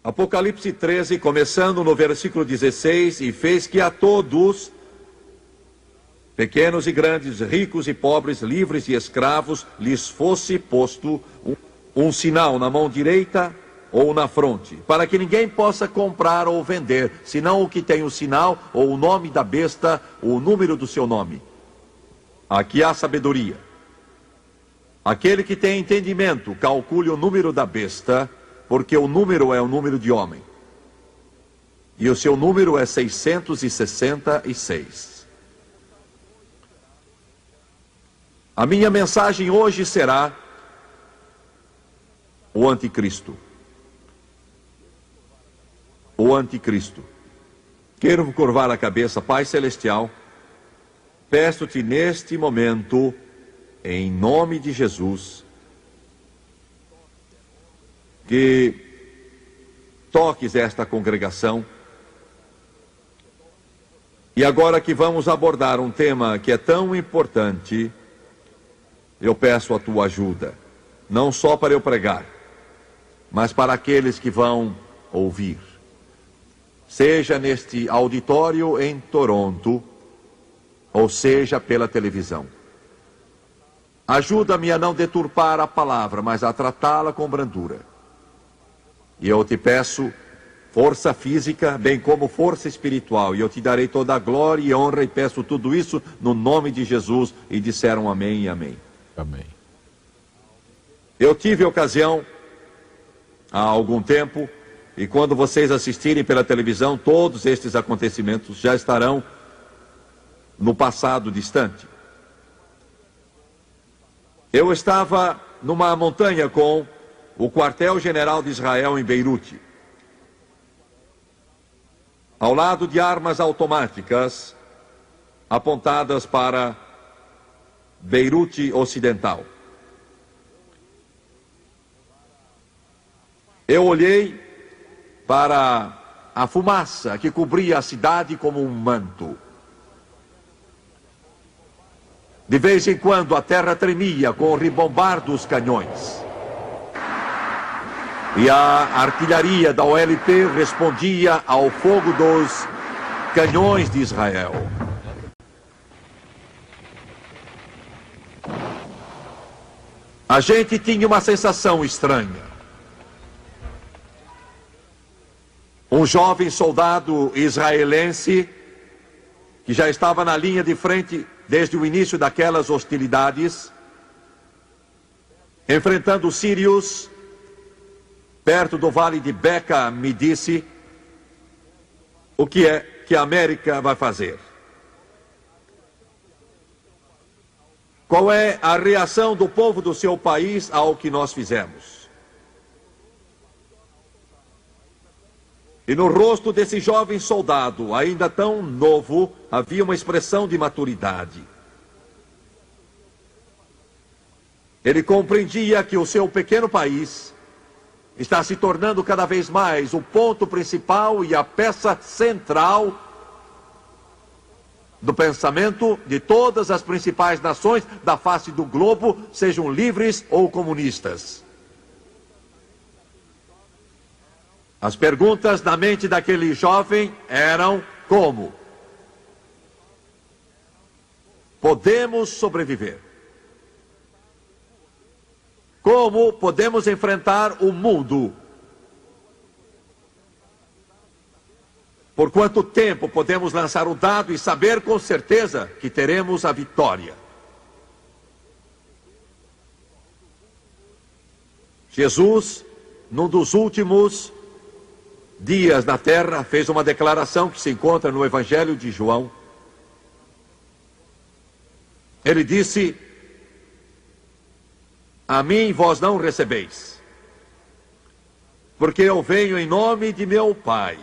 Apocalipse 13, começando no versículo 16, e fez que a todos, pequenos e grandes, ricos e pobres, livres e escravos, lhes fosse posto um sinal na mão direita ou na fronte, para que ninguém possa comprar ou vender, senão o que tem o sinal ou o nome da besta, ou o número do seu nome. Aqui há sabedoria. Aquele que tem entendimento, calcule o número da besta, porque o número é o número de homem. E o seu número é 666. A minha mensagem hoje será o anticristo. O anticristo. Quero curvar a cabeça, Pai Celestial. Peço-te neste momento, em nome de Jesus, que toques esta congregação. E agora que vamos abordar um tema que é tão importante, eu peço a tua ajuda, não só para eu pregar, mas para aqueles que vão ouvir. Seja neste auditório em Toronto, ou seja pela televisão. Ajuda-me a não deturpar a palavra, mas a tratá-la com brandura. E eu te peço força física, bem como força espiritual. E eu te darei toda a glória e honra, e peço tudo isso no nome de Jesus. E disseram amém e amém. Amém. Eu tive ocasião, há algum tempo, e quando vocês assistirem pela televisão, todos estes acontecimentos já estarão no passado distante. Eu estava numa montanha com o quartel-general de Israel em Beirute, ao lado de armas automáticas apontadas para Beirute Ocidental. Eu olhei para a fumaça que cobria a cidade como um manto. De vez em quando a terra tremia com o ribombar dos canhões. E a artilharia da OLP respondia ao fogo dos canhões de Israel. A gente tinha uma sensação estranha. Um jovem soldado israelense, que já estava na linha de frente desde o início daquelas hostilidades, enfrentando os sírios, perto do vale de Beca, me disse: o que é que a América vai fazer? Qual é a reação do povo do seu país ao que nós fizemos? E no rosto desse jovem soldado, ainda tão novo, havia uma expressão de maturidade. Ele compreendia que o seu pequeno país está se tornando cada vez mais o ponto principal e a peça central do pensamento de todas as principais nações da face do globo, sejam livres ou comunistas. As perguntas na mente daquele jovem eram: como podemos sobreviver? Como podemos enfrentar o mundo? Por quanto tempo podemos lançar o dado e saber com certeza que teremos a vitória? Jesus, num dos últimos dias na terra, fez uma declaração que se encontra no Evangelho de João. Ele disse: a mim vós não recebeis, porque eu venho em nome de meu Pai.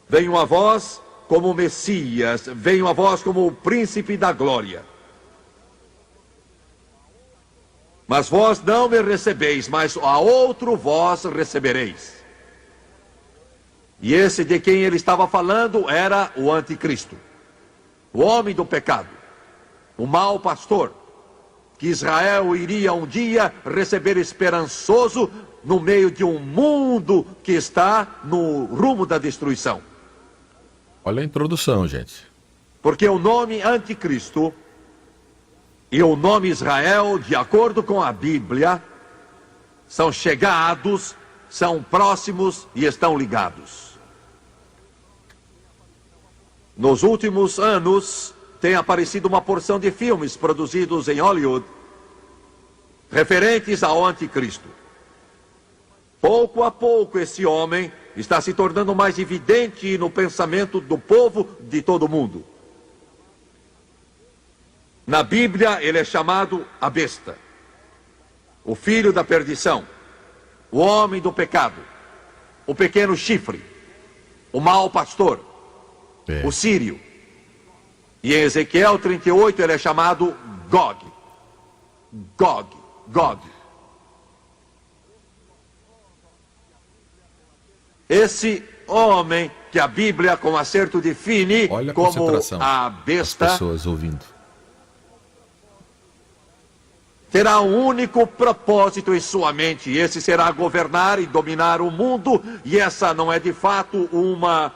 Venho a vós como Messias, venho a vós como o príncipe da glória. Mas vós não me recebeis, mas a outro vós recebereis. E esse de quem ele estava falando era o anticristo, o homem do pecado, o mau pastor, que Israel iria um dia receber esperançoso no meio de um mundo que está no rumo da destruição. Olha a introdução, gente. Porque o nome Anticristo e o nome Israel, de acordo com a Bíblia, são chegados, são próximos e estão ligados. Nos últimos anos, tem aparecido uma porção de filmes produzidos em Hollywood referentes ao Anticristo. Pouco a pouco, esse homem está se tornando mais evidente no pensamento do povo de todo o mundo. Na Bíblia, ele é chamado a besta, o filho da perdição, o homem do pecado, o pequeno chifre, o mau pastor, o sírio. E em Ezequiel 38 ele é chamado Gog. Gog. Esse homem que a Bíblia com acerto define como a besta, as pessoas ouvindo, terá um único propósito em sua mente, e esse será governar e dominar o mundo, e essa não é de fato uma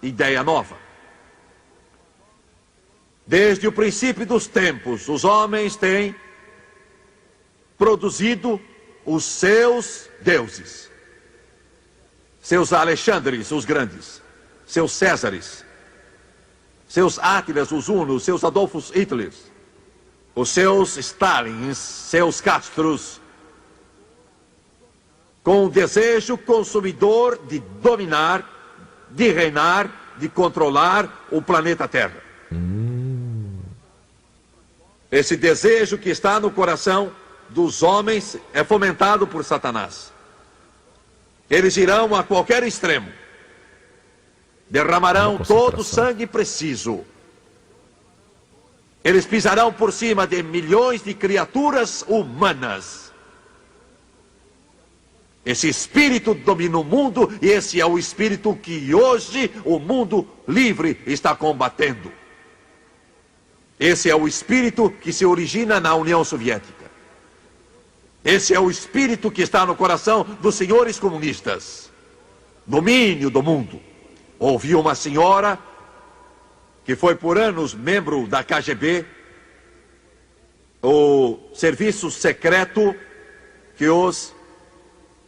ideia nova. Desde o princípio dos tempos, os homens têm produzido os seus deuses, seus Alexandres, os grandes, seus Césares, seus Átilas, os Hunos, seus Adolfos Hitlers, os seus Stalins, seus Castros, com o desejo consumidor de dominar, de reinar, de controlar o planeta Terra. Esse desejo que está no coração dos homens é fomentado por Satanás. Eles irão a qualquer extremo, derramarão todo o sangue preciso. Eles pisarão por cima de milhões de criaturas humanas. Esse espírito domina o mundo, e esse é o espírito que hoje o mundo livre está combatendo. Esse é o espírito que se origina na União Soviética. Esse é o espírito que está no coração dos senhores comunistas. Domínio do mundo. Ouvi uma senhora que foi por anos membro da KGB, o serviço secreto que os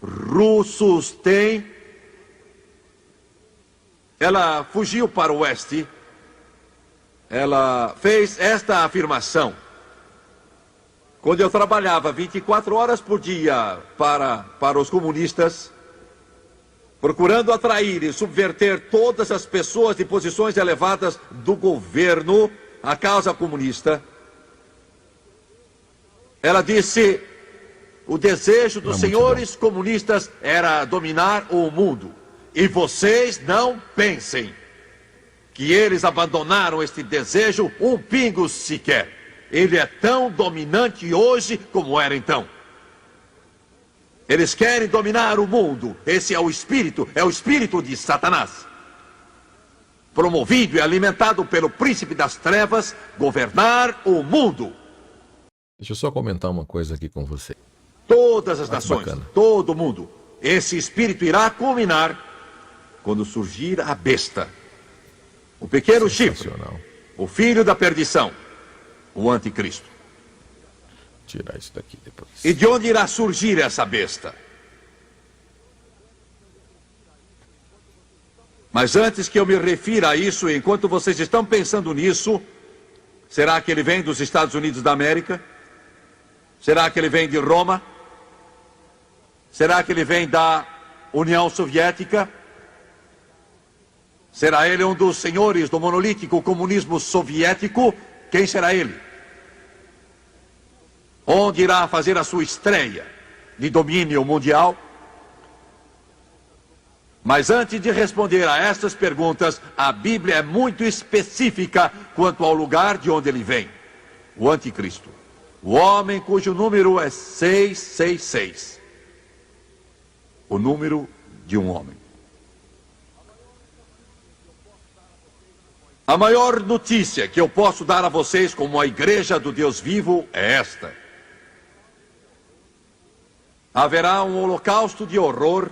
russos têm. Ela fugiu para o oeste. Ela fez esta afirmação: quando eu trabalhava 24 horas por dia para os comunistas, procurando atrair e subverter todas as pessoas de posições elevadas do governo à causa comunista, ela disse: o desejo dos senhores comunistas era dominar o mundo. E vocês não pensem que eles abandonaram este desejo um pingo sequer. Ele é tão dominante hoje como era então. Eles querem dominar o mundo. Esse é o espírito de Satanás. Promovido e alimentado pelo príncipe das trevas, governar o mundo. Deixa eu só comentar uma coisa aqui com você. Todas as nações, bacana. todo mundo. Esse espírito irá culminar quando surgir a besta. O pequeno chifre, o filho da perdição, o anticristo. Tirar isso daqui depois. E de onde irá surgir essa besta? Mas antes que eu me refira a isso, enquanto vocês estão pensando nisso, será que ele vem dos Estados Unidos da América? Será que ele vem de Roma? Será que ele vem da União Soviética? Será ele um dos senhores do monolítico comunismo soviético? Quem será ele? Onde irá fazer a sua estreia de domínio mundial? Mas antes de responder a estas perguntas, a Bíblia é muito específica quanto ao lugar de onde ele vem. O anticristo. O homem cujo número é 666. O número de um homem. A maior notícia que eu posso dar a vocês como a igreja do Deus vivo é esta. haverá um holocausto de horror,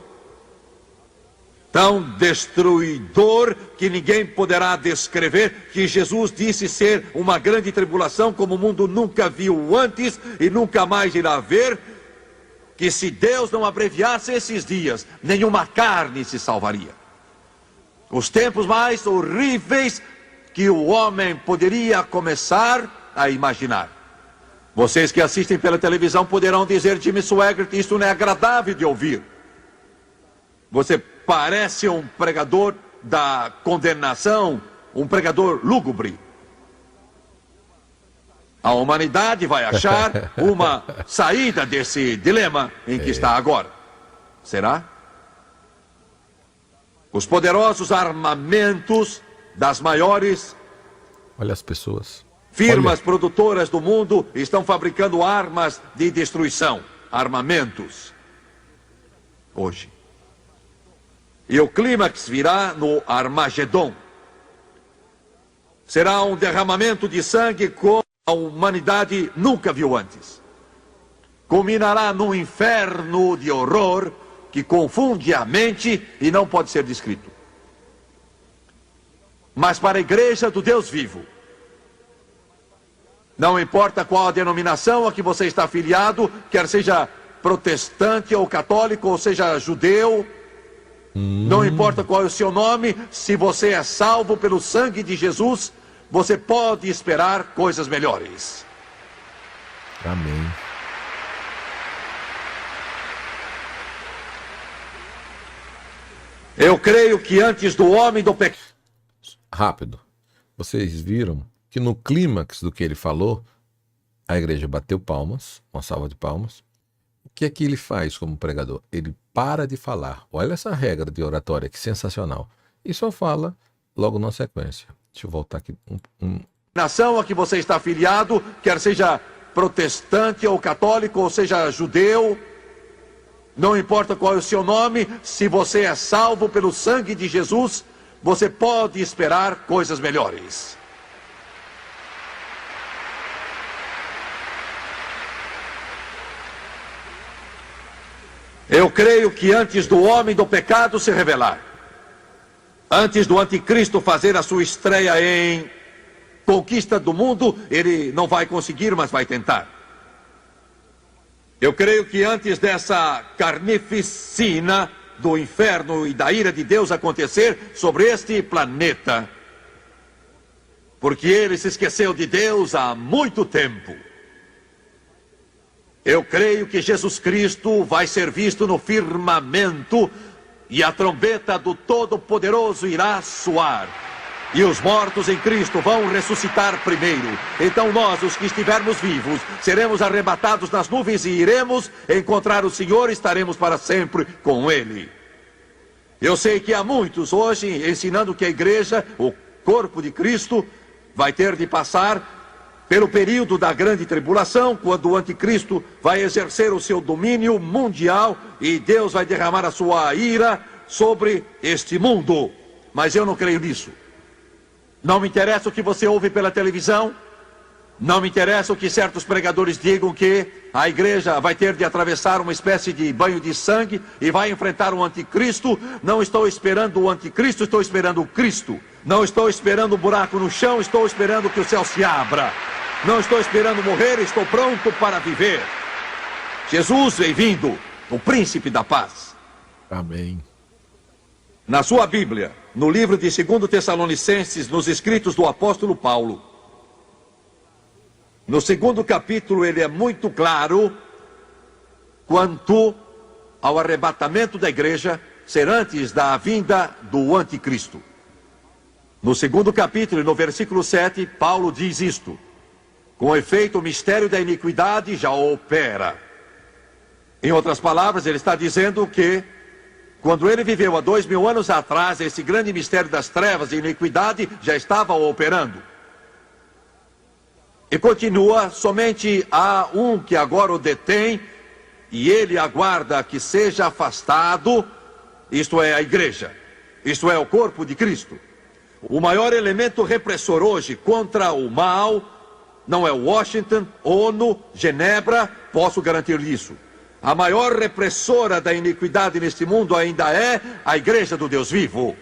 tão destruidor que ninguém poderá descrever, que Jesus disse ser uma grande tribulação como o mundo nunca viu antes e nunca mais irá ver, que se Deus não abreviasse esses dias, nenhuma carne se salvaria. Os tempos mais horríveis que o homem poderia começar a imaginar. Vocês que assistem pela televisão poderão dizer: Jimmy Swaggart, isso não é agradável de ouvir. Você parece um pregador da condenação, um pregador lúgubre. A humanidade vai achar uma saída desse dilema em que está agora. Será? Os poderosos armamentos das maiores Olha as pessoas. firmas produtoras do mundo estão fabricando armas de destruição, armamentos. Hoje. E o clímax virá no Armagedon. Será um derramamento de sangue como a humanidade nunca viu antes. Culminará num inferno de horror que confunde a mente e não pode ser descrito. Mas para a igreja do Deus vivo, não importa qual a denominação a que você está afiliado, quer seja protestante ou católico, ou seja judeu, não importa qual é o seu nome, se você é salvo pelo sangue de Jesus, você pode esperar coisas melhores. Amém. Eu creio que antes do homem do pecado... Rápido. Vocês viram que no clímax do que ele falou, a igreja bateu palmas, uma salva de palmas. O que é que ele faz como pregador? Ele para de falar. Olha essa regra de oratória, que sensacional. E só fala logo na sequência. Deixa eu voltar aqui. Nação a que você está afiliado, quer seja protestante ou católico, ou seja judeu, não importa qual é o seu nome, se você é salvo pelo sangue de Jesus, você pode esperar coisas melhores. Eu creio que antes do homem do pecado se revelar, antes do anticristo fazer a sua estreia em conquista do mundo, ele não vai conseguir, mas vai tentar. Eu creio que antes dessa carnificina do inferno e da ira de Deus acontecer sobre este planeta, porque ele se esqueceu de Deus há muito tempo, eu creio que Jesus Cristo vai ser visto no firmamento e a trombeta do Todo-Poderoso irá soar. E os mortos em Cristo vão ressuscitar primeiro. Então nós, os que estivermos vivos, seremos arrebatados nas nuvens e iremos encontrar o Senhor e estaremos para sempre com Ele. Eu sei que há muitos hoje ensinando que a igreja, o corpo de Cristo, vai ter de passar pelo período da grande tribulação, quando o anticristo vai exercer o seu domínio mundial e Deus vai derramar a sua ira sobre este mundo. Mas eu não creio nisso. Não me interessa o que você ouve pela televisão, não me interessa o que certos pregadores digam, que a igreja vai ter de atravessar uma espécie de banho de sangue e vai enfrentar o anticristo. Não estou esperando o anticristo, estou esperando o Cristo. Não estou esperando um buraco no chão, estou esperando que o céu se abra. Não estou esperando morrer, estou pronto para viver. Jesus vem vindo, o príncipe da paz. Amém. Na sua Bíblia, no livro de 2 Tessalonicenses, nos escritos do apóstolo Paulo, no 2º capítulo, ele é muito claro quanto ao arrebatamento da igreja ser antes da vinda do anticristo. No 2º capítulo, no versículo 7, Paulo diz isto: com efeito, o mistério da iniquidade já opera. Em outras palavras, ele está dizendo que quando ele viveu há 2000 anos atrás, esse grande mistério das trevas e iniquidade já estava operando. E continua: somente há um que agora o detém, e ele aguarda que seja afastado, isto é, a igreja, isto é, o corpo de Cristo. O maior elemento repressor hoje contra o mal não é Washington, ONU, Genebra, posso garantir isso. A maior repressora da iniquidade neste mundo ainda é a igreja do Deus vivo.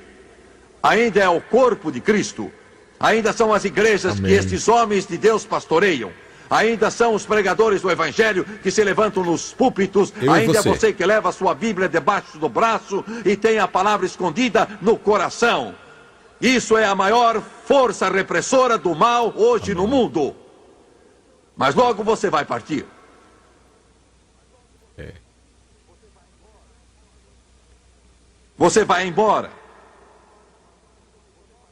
Ainda é o corpo de Cristo. Ainda são as igrejas Amém. que estes homens de Deus pastoreiam. Ainda são os pregadores do Evangelho que se levantam nos púlpitos. Ainda é você que leva a sua Bíblia debaixo do braço e tem a palavra escondida no coração. Isso é a maior força repressora do mal hoje no mundo. Mas logo você vai partir. Você vai embora.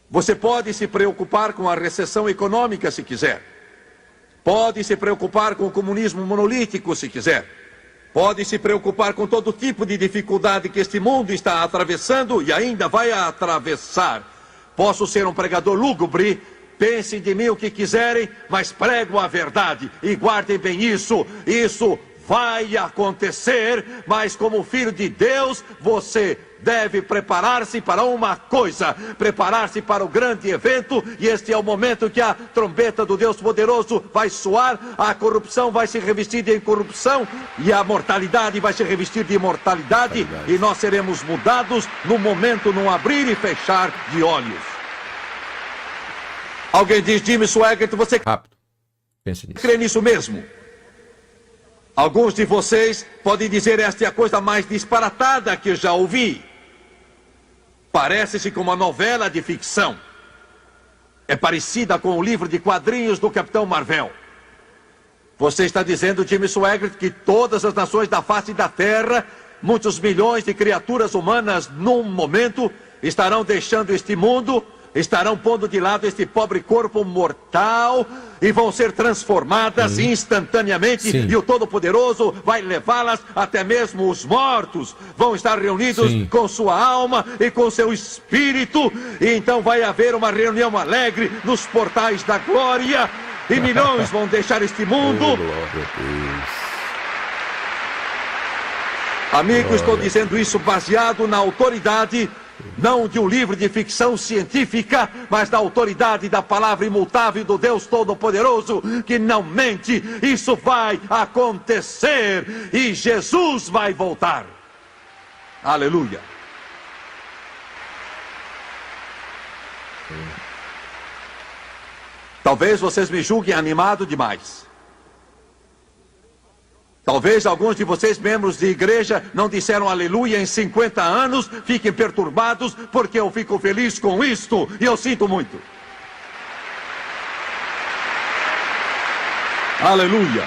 Você pode se preocupar com a recessão econômica se quiser. Pode se preocupar com o comunismo monolítico se quiser. Pode se preocupar com todo tipo de dificuldade que este mundo está atravessando e ainda vai atravessar. Posso ser um pregador lúgubre, pensem de mim o que quiserem, mas prego a verdade e guardem bem isso. Isso vai acontecer, mas como filho de Deus, você deve preparar-se para uma coisa, preparar-se para o grande evento, e este é o momento que a trombeta do Deus poderoso vai soar, a corrupção vai se revestir de incorrupção, e a mortalidade vai se revestir de imortalidade, e nós seremos mudados no momento, num abrir e fechar de olhos. Alguém diz, Jimmy Swaggart, você Rápido. Pense nisso. crê nisso mesmo? Alguns de vocês podem dizer, esta é a coisa mais disparatada que já ouvi. Parece-se com uma novela de ficção. É parecida com o livro de quadrinhos do Capitão Marvel. Você está dizendo, Jimmy Swaggart, que todas as nações da face da Terra, muitos milhões de criaturas humanas num momento, estarão deixando este mundo, estarão pondo de lado este pobre corpo mortal e vão ser transformadas instantaneamente. Sim. E o Todo-Poderoso vai levá-las, até mesmo os mortos vão estar reunidos Sim. com sua alma e com seu espírito. E então vai haver uma reunião alegre nos portais da glória e milhões vão deixar este mundo. Oh, glória a Deus. Amigo, estou dizendo isso baseado na autoridade, não de um livro de ficção científica, mas da autoridade da palavra imutável do Deus Todo-Poderoso, que não mente. Isso vai acontecer e Jesus vai voltar. Aleluia. Talvez vocês me julguem animado demais. Talvez alguns de vocês, membros de igreja, não disseram aleluia em 50 anos, fiquem perturbados, porque eu fico feliz com isto, e eu sinto muito. Aleluia.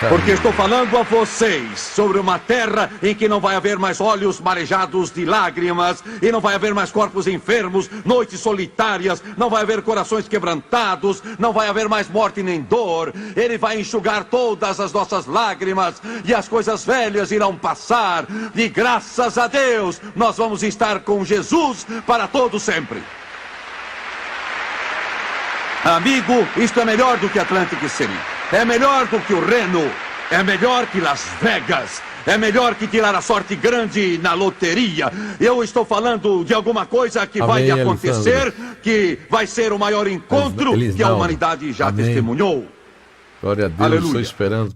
Porque estou falando a vocês sobre uma terra em que não vai haver mais olhos marejados de lágrimas, e não vai haver mais corpos enfermos, noites solitárias, não vai haver corações quebrantados, não vai haver mais morte nem dor. Ele vai enxugar todas as nossas lágrimas, e as coisas velhas irão passar, e graças a Deus nós vamos estar com Jesus para todo sempre. Amigo, isto é melhor do que Atlantic City. É melhor do que o Reno. É melhor que Las Vegas. É melhor que tirar a sorte grande na loteria. Eu estou falando de alguma coisa que vai acontecer, que vai ser o maior encontro que a humanidade já testemunhou. Glória a Deus, Aleluia. estou esperando.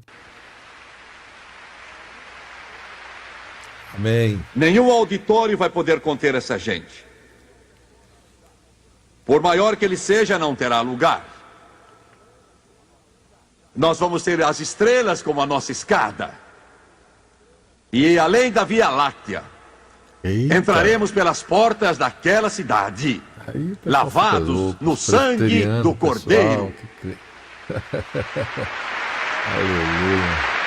Amém. Nenhum auditório vai poder conter essa gente. Por maior que ele seja, não terá lugar. Nós vamos ter as estrelas como a nossa escada. E além da Via Láctea, Eita. entraremos pelas portas daquela cidade, Aí, pessoal, lavados fica louco, no sangue presbiteriano, do Cordeiro. pessoal, Aleluia.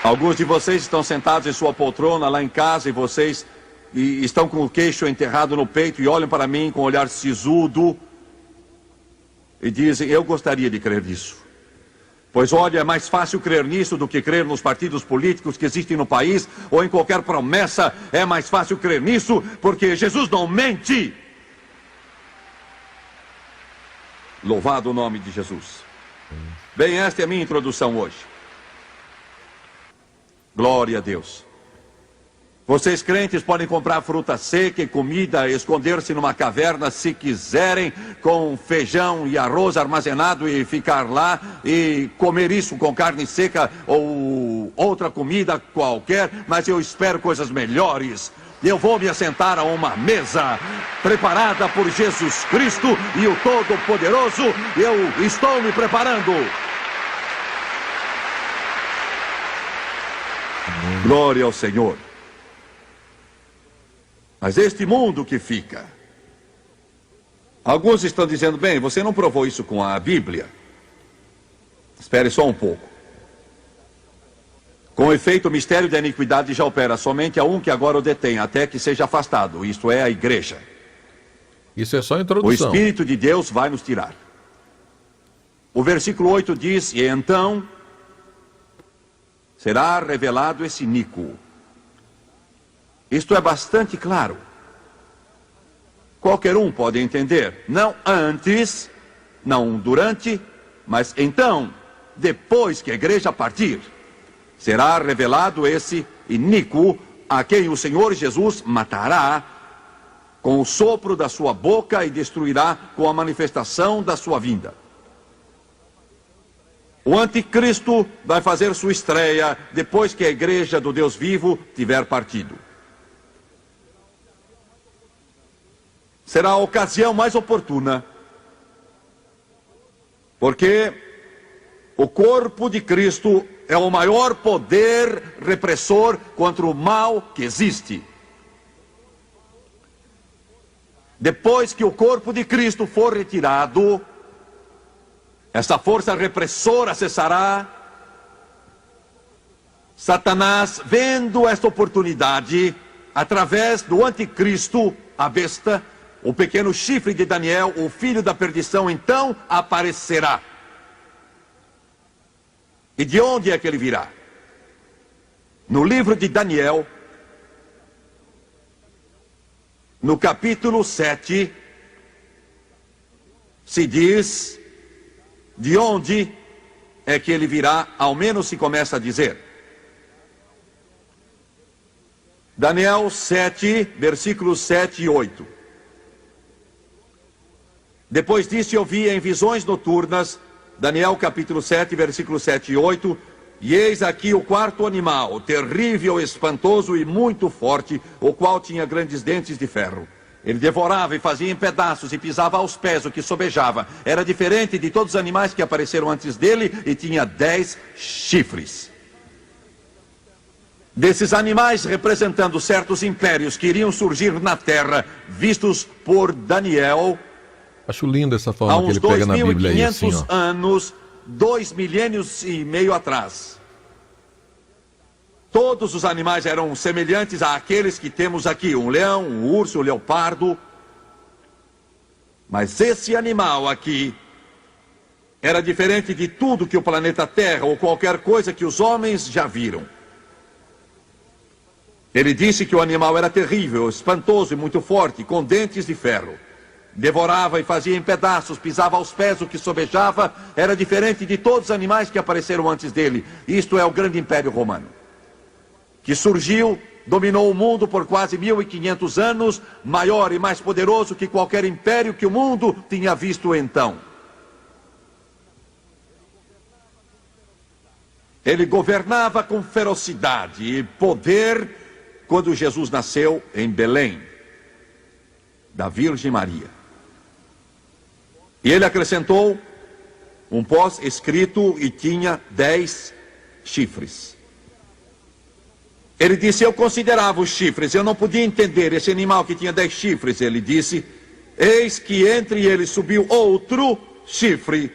Alguns de vocês estão sentados em sua poltrona lá em casa e estão com o queixo enterrado no peito e olham para mim com um olhar sisudo e dizem, eu gostaria de crer nisso. Pois olha, é mais fácil crer nisso do que crer nos partidos políticos que existem no país ou em qualquer promessa. É mais fácil crer nisso porque Jesus não mente. Louvado o nome de Jesus. Bem, esta é a minha introdução hoje. Glória a Deus. Vocês crentes podem comprar fruta seca e comida, esconder-se numa caverna se quiserem, com feijão e arroz armazenado e ficar lá e comer isso com carne seca ou outra comida qualquer, mas eu espero coisas melhores. Eu vou me assentar a uma mesa preparada por Jesus Cristo e o Todo-Poderoso. Eu estou me preparando. Glória ao Senhor. Mas este mundo que fica. Alguns estão dizendo, bem, você não provou isso com a Bíblia. Espere só um pouco. Com efeito, o mistério da iniquidade já opera somente a um que agora o detém, até que seja afastado, isto é, a igreja. Isso é só a O introdução. Espírito de Deus vai nos tirar. O versículo 8 diz, e então será revelado esse iníquo. Isto é bastante claro. Qualquer um pode entender. Não antes, não durante, mas então, depois que a igreja partir, será revelado esse iníquo a quem o Senhor Jesus matará com o sopro da sua boca e destruirá com a manifestação da sua vinda. O anticristo vai fazer sua estreia depois que a igreja do Deus vivo tiver partido. Será a ocasião mais oportuna, porque o corpo de Cristo é o maior poder repressor contra o mal que existe. Depois que o corpo de Cristo for retirado, essa força repressora cessará. Satanás, vendo esta oportunidade, através do anticristo, a besta, o pequeno chifre de Daniel, o filho da perdição, então aparecerá. E de onde é que ele virá? No livro de Daniel, no capítulo 7, se diz de onde é que ele virá, ao menos se começa a dizer. Daniel 7, versículos 7 e 8. Depois disso eu vi em visões noturnas, Daniel capítulo 7, versículos 7 e 8, e eis aqui o quarto animal, terrível, espantoso e muito forte, o qual tinha grandes dentes de ferro. Ele devorava e fazia em pedaços e pisava aos pés o que sobejava. Era diferente de todos os animais que apareceram antes dele e tinha 10 chifres. Desses animais representando certos impérios que iriam surgir na terra, vistos por Daniel, Acho lindo essa há forma que uns ele pega na Bíblia aí, 2.500 assim, ó. anos, 2 milênios e meio atrás. Todos os animais eram semelhantes àqueles que temos aqui, um leão, um urso, um leopardo. Mas esse animal aqui era diferente de tudo que o planeta Terra ou qualquer coisa que os homens já viram. Ele disse que o animal era terrível, espantoso e muito forte, com dentes de ferro. Devorava e fazia em pedaços, pisava aos pés o que sobejava, era diferente de todos os animais que apareceram antes dele. Isto é o grande império romano, que surgiu, dominou o mundo por quase 1500 anos, maior e mais poderoso que qualquer império que o mundo tinha visto então. Ele governava com ferocidade e poder quando Jesus nasceu em Belém, da Virgem Maria. E ele acrescentou um pós-escrito e tinha 10 chifres. Ele disse, eu considerava os chifres, eu não podia entender esse animal que tinha 10 chifres. Ele disse, eis que entre eles subiu outro chifre.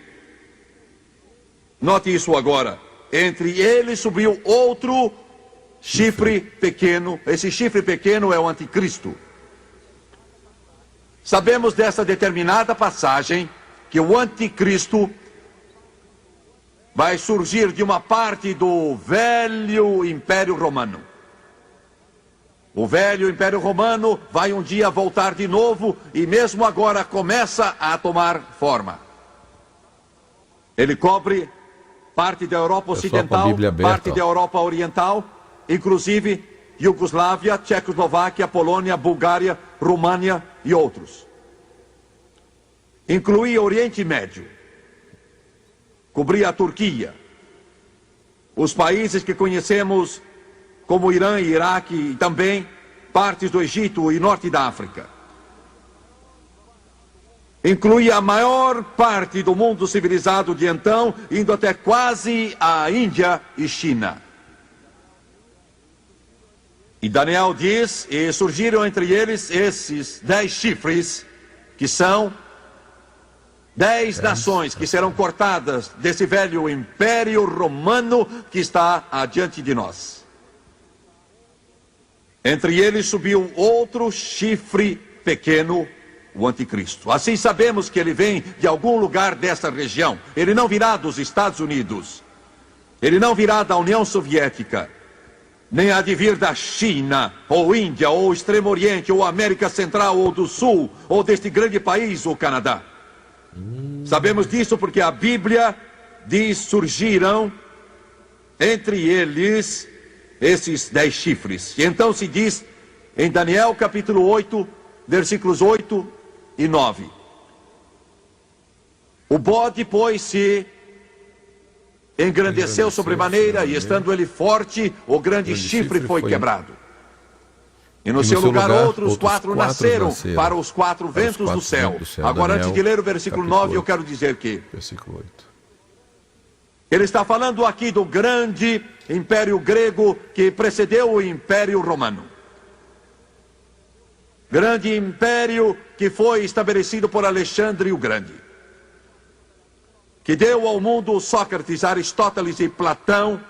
Note isso agora. Entre eles subiu outro chifre pequeno. Esse chifre pequeno é o anticristo. Sabemos dessa determinada passagem que o anticristo vai surgir de uma parte do velho Império Romano. O velho Império Romano vai um dia voltar de novo e mesmo agora começa a tomar forma. Ele cobre parte da Europa Ocidental, parte da Europa Oriental, inclusive Iugoslávia, Tchecoslováquia, Polônia, Bulgária, România e outros. Incluía o Oriente Médio, cobria a Turquia, os países que conhecemos como Irã e Iraque e também partes do Egito e norte da África. Incluía a maior parte do mundo civilizado de então, indo até quase a Índia e China. E Daniel diz, e surgiram entre eles esses 10 chifres, que são 10 nações que serão cortadas desse velho império romano que está adiante de nós. Entre eles subiu outro chifre pequeno, o anticristo. Assim sabemos que ele vem de algum lugar dessa região. Ele não virá dos Estados Unidos. Ele não virá da União Soviética. Nem há de vir da China, ou Índia, ou Extremo Oriente, ou América Central, ou do Sul, ou deste grande país, o Canadá. Sabemos disso porque a Bíblia diz: surgiram entre eles esses 10 chifres. E então se diz em Daniel capítulo 8, versículos 8 e 9. O bode, pois, se engrandeceu sobremaneira, e estando ele forte, o grande chifre foi quebrado. E no seu lugar outros quatro nasceram para os 4 ventos do céu. Agora, antes de ler o versículo 9, eu quero dizer que Versículo 8. ele está falando aqui do grande império grego que precedeu o império romano. Grande império que foi estabelecido por Alexandre o Grande, que deu ao mundo Sócrates, Aristóteles e Platão,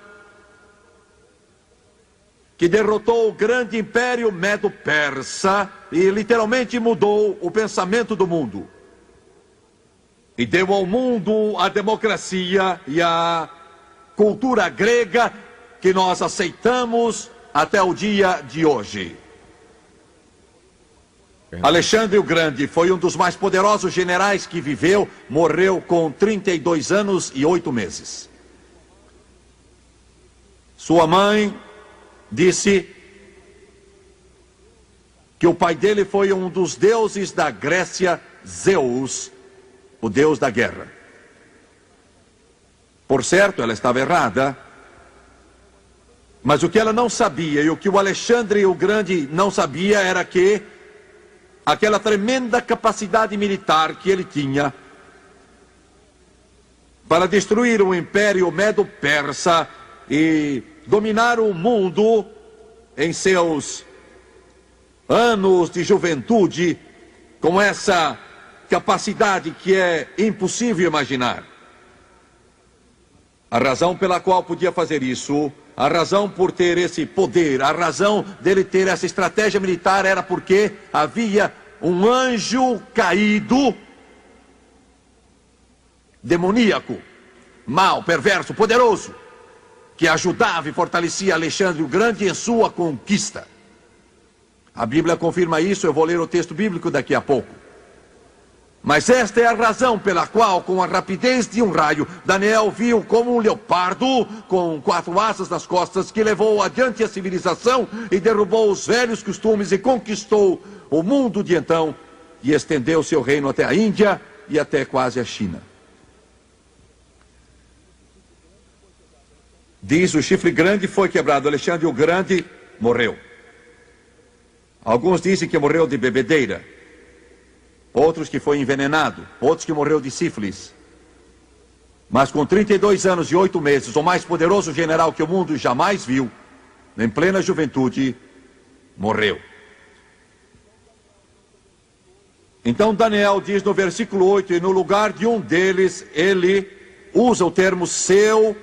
que derrotou o grande império medo-persa e literalmente mudou o pensamento do mundo. E deu ao mundo a democracia e a cultura grega que nós aceitamos até o dia de hoje. Alexandre o Grande foi um dos mais poderosos generais que viveu, morreu com 32 anos e 8 meses. Sua mãe disse que o pai dele foi um dos deuses da Grécia, Zeus, o deus da guerra. Por certo, ela estava errada, mas o que ela não sabia e o que o Alexandre o Grande não sabia era que aquela tremenda capacidade militar que ele tinha para destruir o império medo-persa e dominar o mundo em seus anos de juventude, com essa capacidade que é impossível imaginar. A razão pela qual podia fazer isso, a razão por ter esse poder, a razão dele ter essa estratégia militar era porque havia um anjo caído, demoníaco, mau, perverso, poderoso, que ajudava e fortalecia Alexandre o Grande em sua conquista. A Bíblia confirma isso, eu vou ler o texto bíblico daqui a pouco. Mas esta é a razão pela qual, com a rapidez de um raio, Daniel viu como um leopardo com 4 asas nas costas, que levou adiante a civilização e derrubou os velhos costumes e conquistou o mundo de então e estendeu seu reino até a Índia e até quase a China. Diz: o chifre grande foi quebrado, Alexandre o Grande morreu. Alguns dizem que morreu de bebedeira, outros que foi envenenado, outros que morreu de sífilis. Mas com 32 anos e 8 meses, o mais poderoso general que o mundo jamais viu, em plena juventude, morreu. Então Daniel diz no versículo 8, e no lugar de um deles, ele usa o termo seu,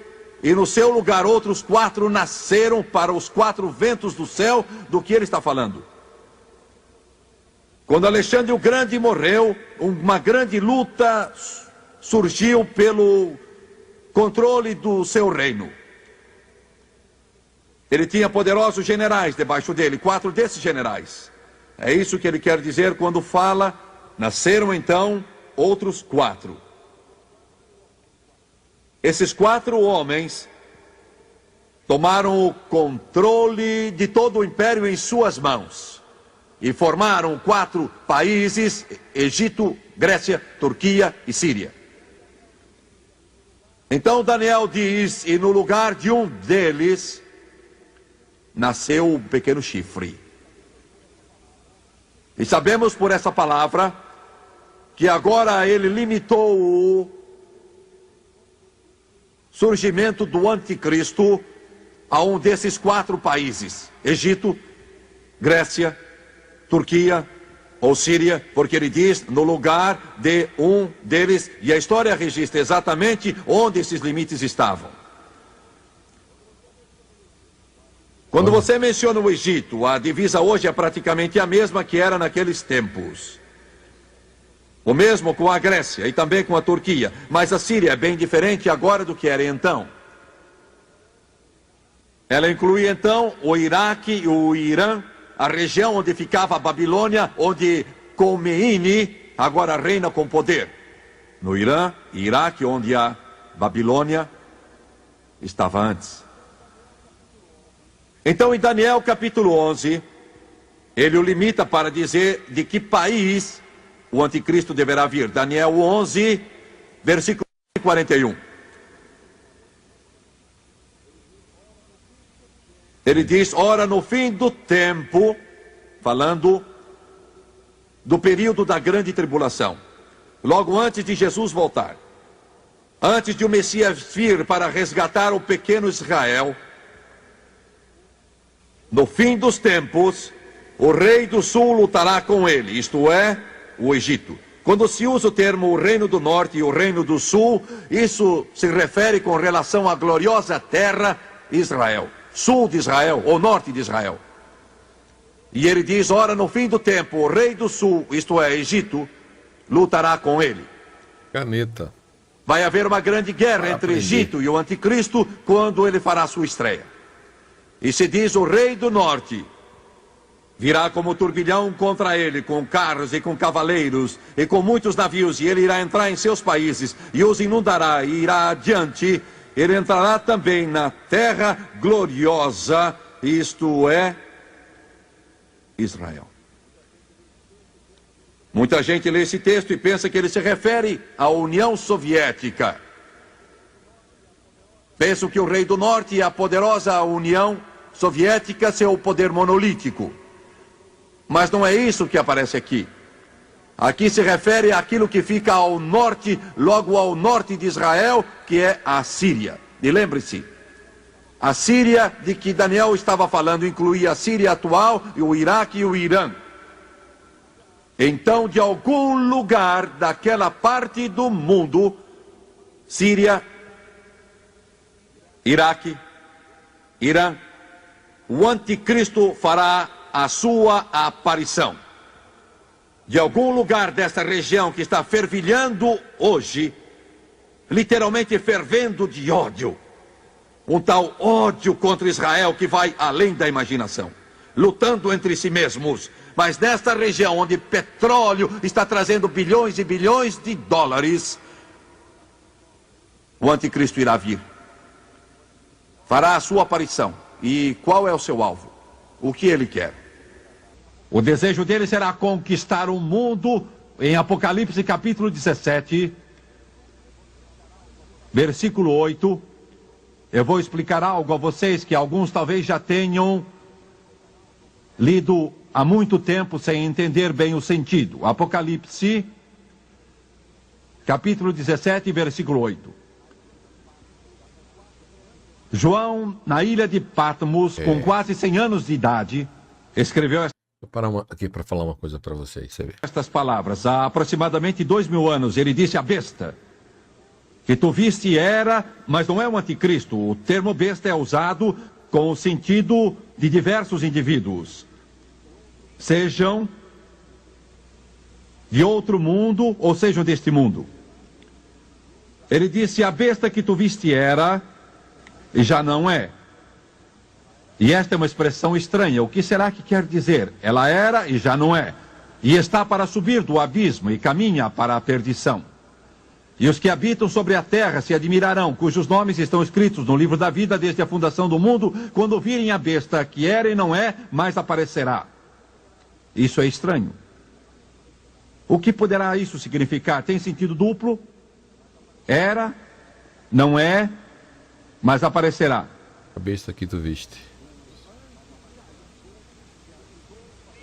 e no seu lugar outros 4 nasceram para os 4 ventos do céu. Do que ele está falando? Quando Alexandre o Grande morreu, uma grande luta surgiu pelo controle do seu reino. Ele tinha poderosos generais debaixo dele, 4 desses generais. É isso que ele quer dizer quando fala: nasceram então outros 4. Esses 4 homens tomaram o controle de todo o império em suas mãos e formaram 4 países: Egito, Grécia, Turquia e Síria. Então Daniel diz: e no lugar de um deles nasceu um pequeno chifre. E sabemos por essa palavra que agora ele limitou o surgimento do anticristo a um desses 4 países: Egito, Grécia, Turquia ou Síria, porque ele diz no lugar de um deles, e a história registra exatamente onde esses limites estavam. Quando você menciona o Egito, a divisa hoje é praticamente a mesma que era naqueles tempos. O mesmo com a Grécia e também com a Turquia, mas a Síria é bem diferente agora do que era então. Ela inclui então o Iraque e o Irã, a região onde ficava a Babilônia, onde Khomeini agora reina com poder. No Irã e Iraque, onde a Babilônia estava antes. Então, em Daniel capítulo 11, ele o limita para dizer de que país o anticristo deverá vir. Daniel 11, versículo 41. Ele diz: ora, no fim do tempo, falando do período da grande tribulação, logo antes de Jesus voltar, antes de o Messias vir para resgatar o pequeno Israel, no fim dos tempos, o rei do sul lutará com ele, isto é, o Egito. Quando se usa o termo o reino do norte e o reino do sul, isso se refere com relação à gloriosa terra Israel. Sul de Israel ou norte de Israel. E ele diz: ora, no fim do tempo, o rei do sul, isto é, Egito, lutará com ele. Caneta. Vai haver uma grande guerra entre Egito e o anticristo quando ele fará sua estreia. E se diz: o rei do norte virá como turbilhão contra ele, com carros e com cavaleiros e com muitos navios, e ele irá entrar em seus países e os inundará e irá adiante. Ele entrará também na terra gloriosa, isto é, Israel. Muita gente lê esse texto e pensa que ele se refere à União Soviética. Pensam que o rei do norte e a poderosa União Soviética seu poder monolítico. Mas não é isso que aparece aqui. Aqui se refere àquilo que fica ao norte, logo ao norte de Israel, que é a Síria. E lembre-se, a Síria de que Daniel estava falando incluía a Síria atual, o Iraque e o Irã. Então, de algum lugar daquela parte do mundo, Síria, Iraque, Irã, o anticristo fará a sua aparição. De algum lugar desta região que está fervilhando hoje, literalmente fervendo de ódio. Um tal ódio contra Israel que vai além da imaginação. Lutando entre si mesmos. Mas nesta região onde petróleo está trazendo bilhões e bilhões de dólares, o anticristo irá vir. Fará a sua aparição. E qual é o seu alvo? O que ele quer? O desejo dele será conquistar o mundo. Em Apocalipse capítulo 17, versículo 8, eu vou explicar algo a vocês que alguns talvez já tenham lido há muito tempo sem entender bem o sentido. Apocalipse capítulo 17, versículo 8. João, na ilha de Patmos, com quase 100 anos de idade, escreveu Vou parar aqui para falar uma coisa para vocês, você vê. estas palavras. Há aproximadamente 2000 anos, ele disse: a besta que tu viste era, mas não é o anticristo. O termo besta é usado com o sentido de diversos indivíduos. Sejam de outro mundo ou sejam deste mundo. Ele disse: a besta que tu viste era e já não é. E esta é uma expressão estranha. O que será que quer dizer? Ela era e já não é. E está para subir do abismo e caminha para a perdição. E os que habitam sobre a terra se admirarão, cujos nomes estão escritos no livro da vida desde a fundação do mundo, quando virem a besta que era e não é, mas aparecerá. Isso é estranho. O que poderá isso significar? Tem sentido duplo? Era, não é, mas aparecerá. A besta que tu viste.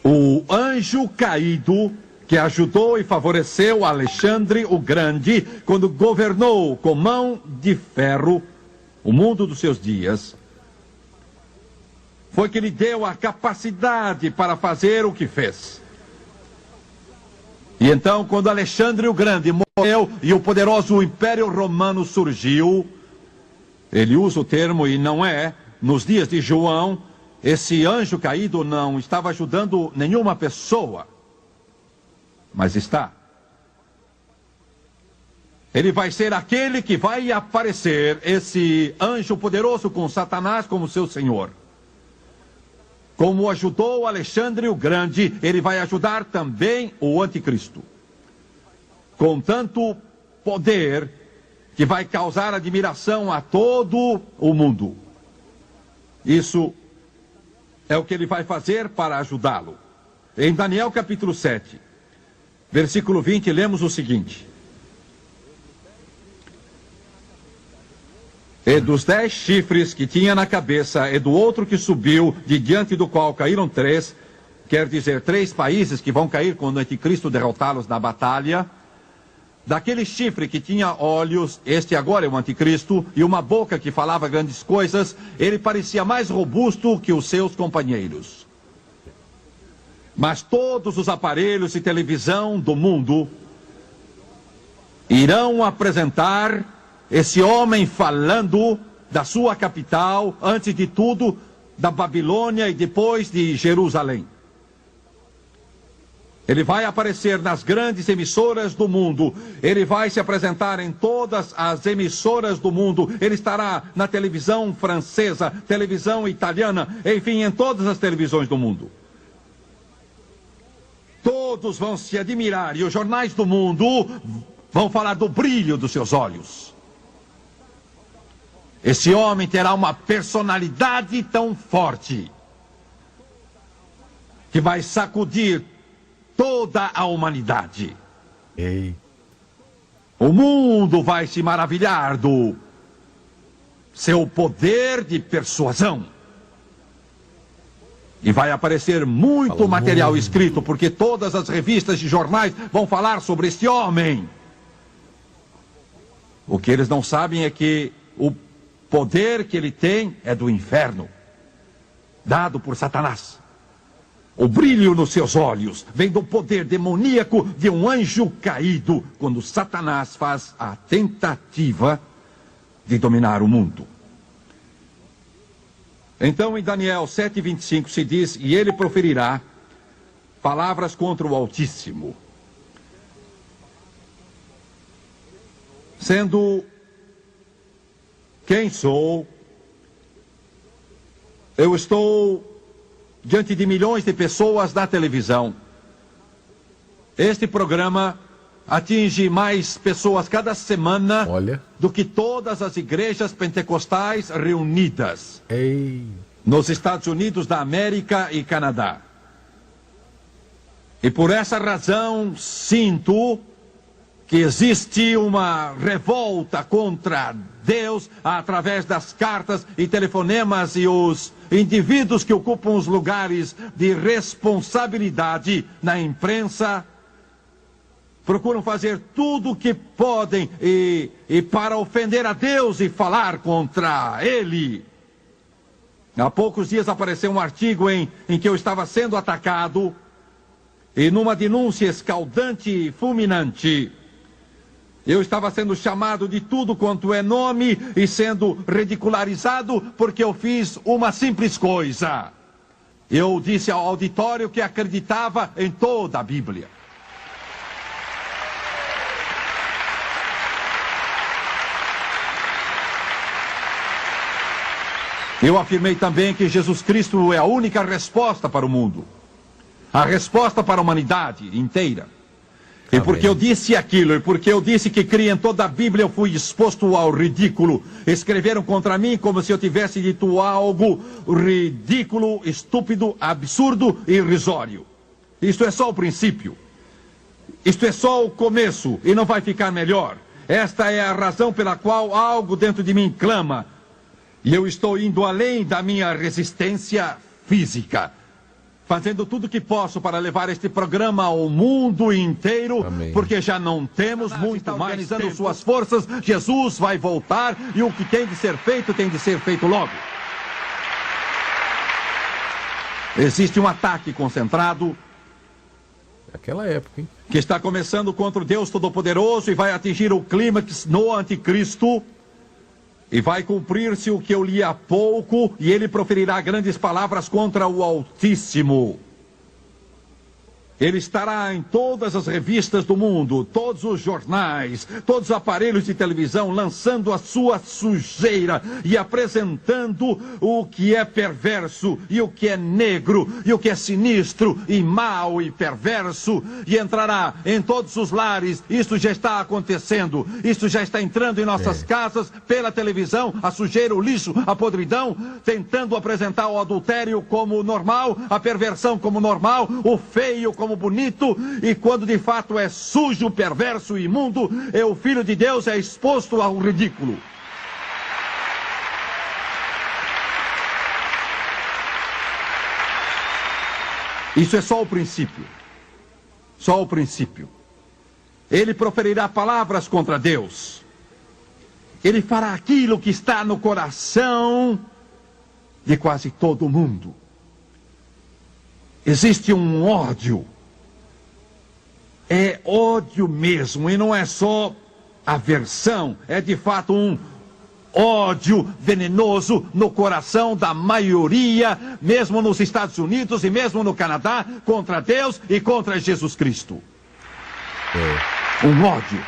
O anjo caído que ajudou e favoreceu Alexandre o Grande quando governou com mão de ferro o mundo dos seus dias, foi que lhe deu a capacidade para fazer o que fez. E então, quando Alexandre o Grande morreu e o poderoso Império Romano surgiu, ele usa o termo e não é, nos dias de João, esse anjo caído não estava ajudando nenhuma pessoa, mas está. Ele vai ser aquele que vai aparecer, esse anjo poderoso com Satanás como seu senhor. Como ajudou Alexandre o Grande, ele vai ajudar também o anticristo. Com tanto poder que vai causar admiração a todo o mundo. Isso é o que ele vai fazer para ajudá-lo. Em Daniel capítulo 7, versículo 20, lemos o seguinte. E dos 10 chifres que tinha na cabeça, e do outro que subiu, de diante do qual caíram 3, quer dizer, 3 países que vão cair quando o anticristo derrotá-los na batalha. Daquele chifre que tinha olhos, este agora é o anticristo, e uma boca que falava grandes coisas, ele parecia mais robusto que os seus companheiros. Mas todos os aparelhos de televisão do mundo irão apresentar esse homem falando da sua capital, antes de tudo, da Babilônia e depois de Jerusalém. Ele vai aparecer nas grandes emissoras do mundo. Ele vai se apresentar em todas as emissoras do mundo. Ele estará na televisão francesa, televisão italiana, enfim, em todas as televisões do mundo. Todos vão se admirar e os jornais do mundo vão falar do brilho dos seus olhos. Esse homem terá uma personalidade tão forte que vai sacudir toda a humanidade. Ei. O mundo vai se maravilhar do seu poder de persuasão. E vai aparecer muito material escrito, porque todas as revistas e jornais vão falar sobre este homem. O que eles não sabem é que o poder que ele tem é do inferno, dado por Satanás. O brilho nos seus olhos vem do poder demoníaco de um anjo caído, quando Satanás faz a tentativa de dominar o mundo. Então, em Daniel 7:25 se diz, e ele proferirá palavras contra o Altíssimo, sendo quem sou, eu estou diante de milhões de pessoas na televisão. Este programa atinge mais pessoas cada semana do que todas as igrejas pentecostais reunidas nos Estados Unidos da América e Canadá. E por essa razão sinto que existe uma revolta contra Deus através das cartas e telefonemas, e os indivíduos que ocupam os lugares de responsabilidade na imprensa procuram fazer tudo o que podem e para ofender a Deus e falar contra Ele. Há poucos dias apareceu um artigo em que eu estava sendo atacado, e numa denúncia escaldante e fulminante, eu estava sendo chamado de tudo quanto é nome e sendo ridicularizado porque eu fiz uma simples coisa. Eu disse ao auditório que acreditava em toda a Bíblia. Eu afirmei também que Jesus Cristo é a única resposta para o mundo. A resposta para a humanidade inteira. E porque eu disse aquilo, e porque eu disse que cria em toda a Bíblia, eu fui exposto ao ridículo. Escreveram contra mim como se eu tivesse dito algo ridículo, estúpido, absurdo e irrisório. Isto é só o princípio. Isto é só o começo e não vai ficar melhor. Esta é a razão pela qual algo dentro de mim clama. E eu estou indo além da minha resistência física. Fazendo tudo o que posso para levar este programa ao mundo inteiro. Amém. Porque já não temos muito mais organizando suas forças. Jesus vai voltar e o que tem de ser feito logo. Existe um ataque concentrado. Naquela época, hein? Que está começando contra o Deus Todo-Poderoso e vai atingir o clímax no Anticristo. E vai cumprir-se o que eu li há pouco, e ele proferirá grandes palavras contra o Altíssimo. Ele estará em todas as revistas do mundo, todos os jornais, todos os aparelhos de televisão, lançando a sua sujeira e apresentando o que é perverso, e o que é negro, e o que é sinistro, e mau e perverso, e entrará em todos os lares. Isto já está acontecendo, isto já está entrando em nossas casas, pela televisão, a sujeira, o lixo, a podridão, tentando apresentar o adultério como normal, a perversão como normal, o feio como bonito, e quando de fato é sujo, perverso e imundo, o Filho de Deus é exposto ao ridículo. Isso é só o princípio. Só o princípio. Ele proferirá palavras contra Deus. Ele fará aquilo que está no coração de quase todo mundo. Existe um ódio. É ódio mesmo, e não é só aversão, é de fato um ódio venenoso no coração da maioria, mesmo nos Estados Unidos e mesmo no Canadá, contra Deus e contra Jesus Cristo. Um ódio.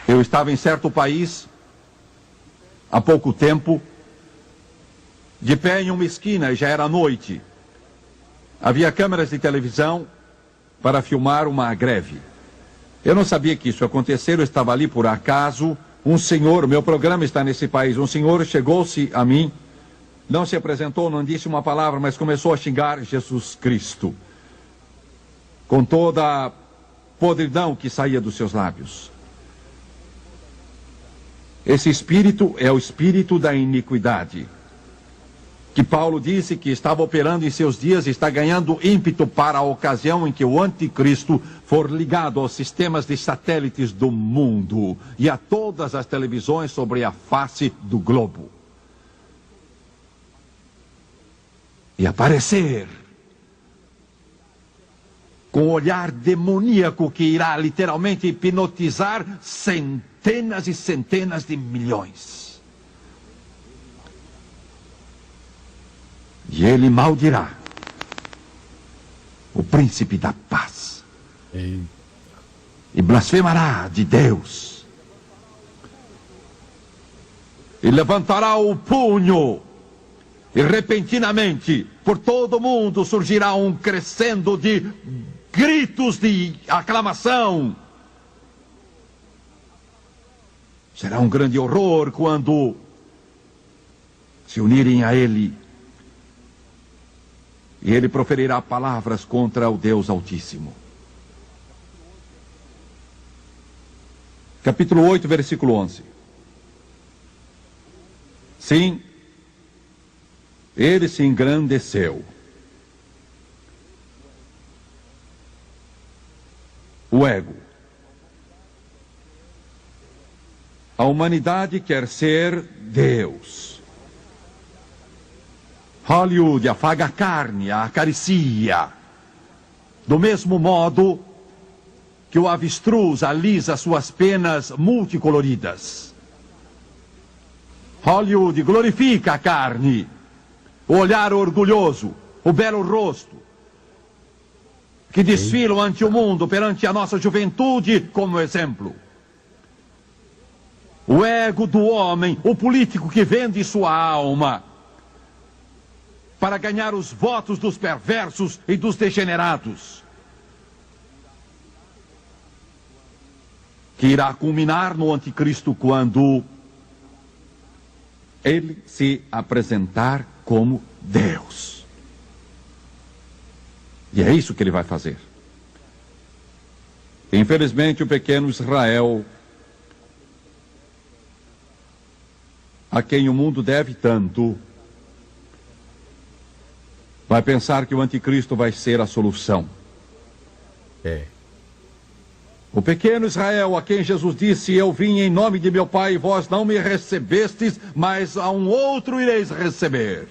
Eu estava em certo país, há pouco tempo, de pé em uma esquina, e já era noite. Havia câmeras de televisão para filmar uma greve. Eu não sabia que isso ia acontecer, eu estava ali por acaso. Um senhor, meu programa está nesse país, um senhor chegou-se a mim, não se apresentou, não disse uma palavra, mas começou a xingar Jesus Cristo, com toda a podridão que saía dos seus lábios. Esse espírito é o espírito da iniquidade, que Paulo disse que estava operando em seus dias e está ganhando ímpeto para a ocasião em que o anticristo for ligado aos sistemas de satélites do mundo e a todas as televisões sobre a face do globo. E aparecer com um olhar demoníaco que irá literalmente hipnotizar centenas e centenas de milhões. E ele maldirá o príncipe da paz. E blasfemará de Deus. E levantará o punho. E repentinamente, por todo o mundo, surgirá um crescendo de gritos de aclamação. Será um grande horror quando se unirem a ele. E ele proferirá palavras contra o Deus Altíssimo. Capítulo 8, versículo 11. Sim, ele se engrandeceu. O ego. A humanidade quer ser Deus. Hollywood afaga a carne, a acaricia. Do mesmo modo que o avestruz alisa suas penas multicoloridas. Hollywood glorifica a carne, o olhar orgulhoso, o belo rosto, que desfilam ante o mundo, perante a nossa juventude como exemplo. O ego do homem, o político que vende sua alma para ganhar os votos dos perversos e dos degenerados. que irá culminar no anticristo quando ele se apresentar como Deus. E é isso que ele vai fazer. Infelizmente, o pequeno Israel, a quem o mundo deve tanto, vai pensar que o anticristo vai ser a solução. O pequeno Israel, a quem Jesus disse: eu vim em nome de meu Pai e vós não me recebestes, mas a um outro ireis receber.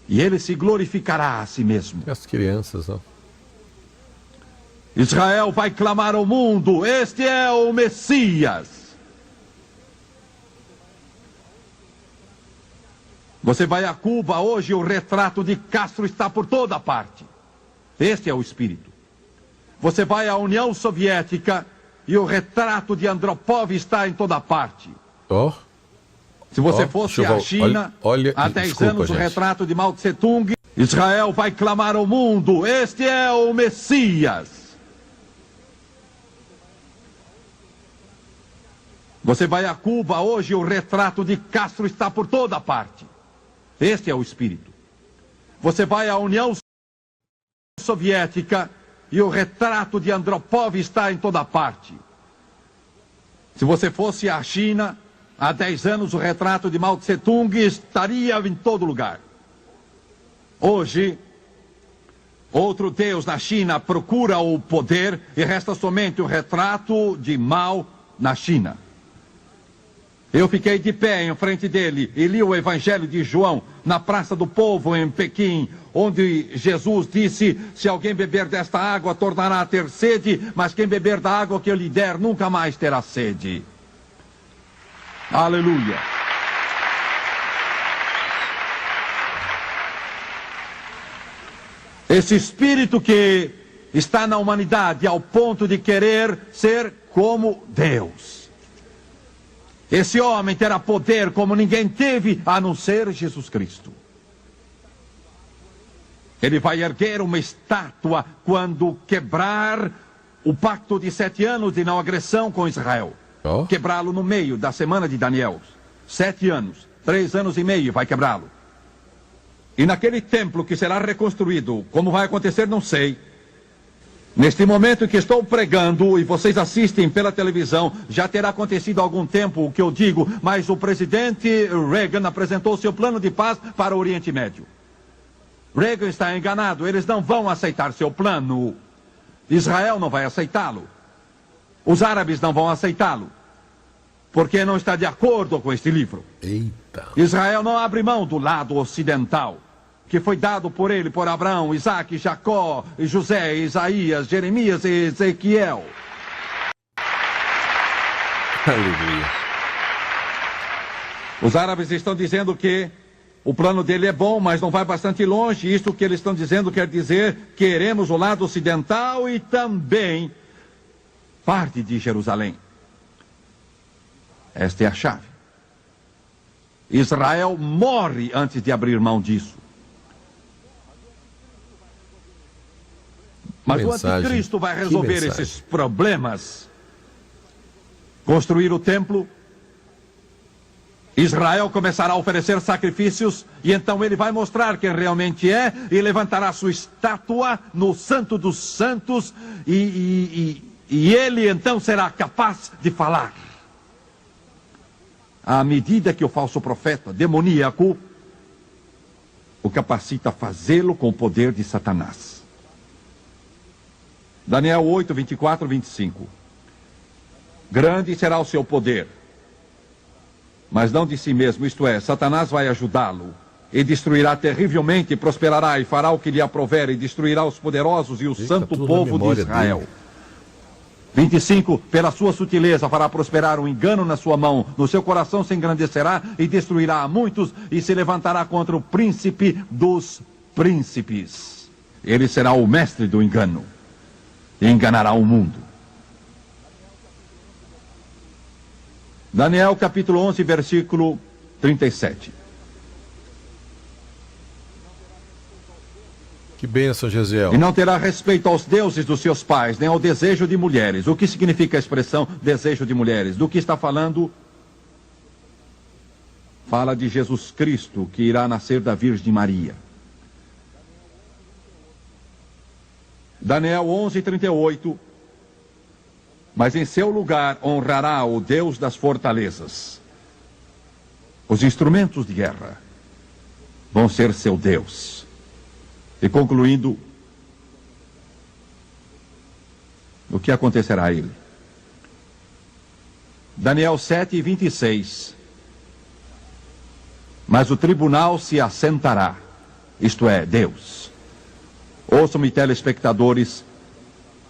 E ele se glorificará a si mesmo. As crianças, ó. Israel vai clamar ao mundo: este é o Messias. Você vai a Cuba hoje, o retrato de Castro está por toda parte. Este é o espírito. Você vai à União Soviética e o retrato de Andropov está em toda parte. Se você fosse à China, há 10 anos, o retrato de Mao Tse Tung. Israel vai clamar ao mundo: este é o Messias. Você vai a Cuba hoje, o retrato de Castro está por toda parte. Este é o espírito. Você vai à União Soviética e o retrato de Andropov está em toda parte. Se você fosse à China, há 10 anos, o retrato de Mao Tse Tung estaria em todo lugar. Hoje, outro Deus na China procura o poder e resta somente o retrato de Mao na China. Eu fiquei de pé em frente dele e li o Evangelho de João na Praça do Povo em Pequim, onde Jesus disse: se alguém beber desta água tornará a ter sede, mas quem beber da água que eu lhe der nunca mais terá sede. Aleluia. Esse espírito que está na humanidade ao ponto de querer ser como Deus. Esse homem terá poder como ninguém teve, a não ser Jesus Cristo. Ele vai erguer uma estátua quando quebrar o pacto de 7 anos de não agressão com Israel. Quebrá-lo no meio da semana de Daniel. 7 anos, 3 anos e meio vai quebrá-lo. E naquele templo que será reconstruído, como vai acontecer não sei. Neste momento que estou pregando e vocês assistem pela televisão, já terá acontecido há algum tempo o que eu digo, mas o presidente Reagan apresentou seu plano de paz para o Oriente Médio. Reagan está enganado, eles não vão aceitar seu plano. Israel não vai aceitá-lo. Os árabes não vão aceitá-lo, porque não está de acordo com este livro. Eita. Israel não abre mão do lado ocidental, que foi dado por ele, por Abraão, Isaac, Jacó, José, Isaías, Jeremias e Ezequiel. Aleluia. Os árabes estão dizendo que o plano dele é bom, mas não vai bastante longe. Isto que eles estão dizendo quer dizer: queremos o lado ocidental e também parte de Jerusalém. Esta é a chave. Israel morre antes de abrir mão disso. Mas o anticristo vai resolver esses problemas. Construir o templo. Israel começará a oferecer sacrifícios. E então ele vai mostrar quem realmente é. E levantará sua estátua no Santo dos Santos. E ele então será capaz de falar. À medida que o falso profeta demoníaco o capacita a fazê-lo com o poder de Satanás. Daniel 8, 24, 25. Grande será o seu poder, mas não de si mesmo, isto é, Satanás vai ajudá-lo, e destruirá terrivelmente, prosperará e fará o que lhe aprouver, e destruirá os poderosos e o santo povo de Israel. Dele. 25. Pela sua sutileza fará prosperar um engano na sua mão, no seu coração se engrandecerá e destruirá a muitos, e se levantará contra o príncipe dos príncipes. Ele será o mestre do engano. E enganará o mundo. Daniel capítulo 11, versículo 37. Que bênção, Gesiel. E não terá respeito aos deuses dos seus pais, nem ao desejo de mulheres. O que significa a expressão desejo de mulheres? Do que está falando? Fala de Jesus Cristo, que irá nascer da Virgem Maria. Daniel 11:38. Mas em seu lugar honrará o Deus das fortalezas. Os instrumentos de guerra vão ser seu Deus. E concluindo, o que acontecerá a ele? Daniel 7:26. Mas o tribunal se assentará, isto é, Deus. Ouçam-me, telespectadores,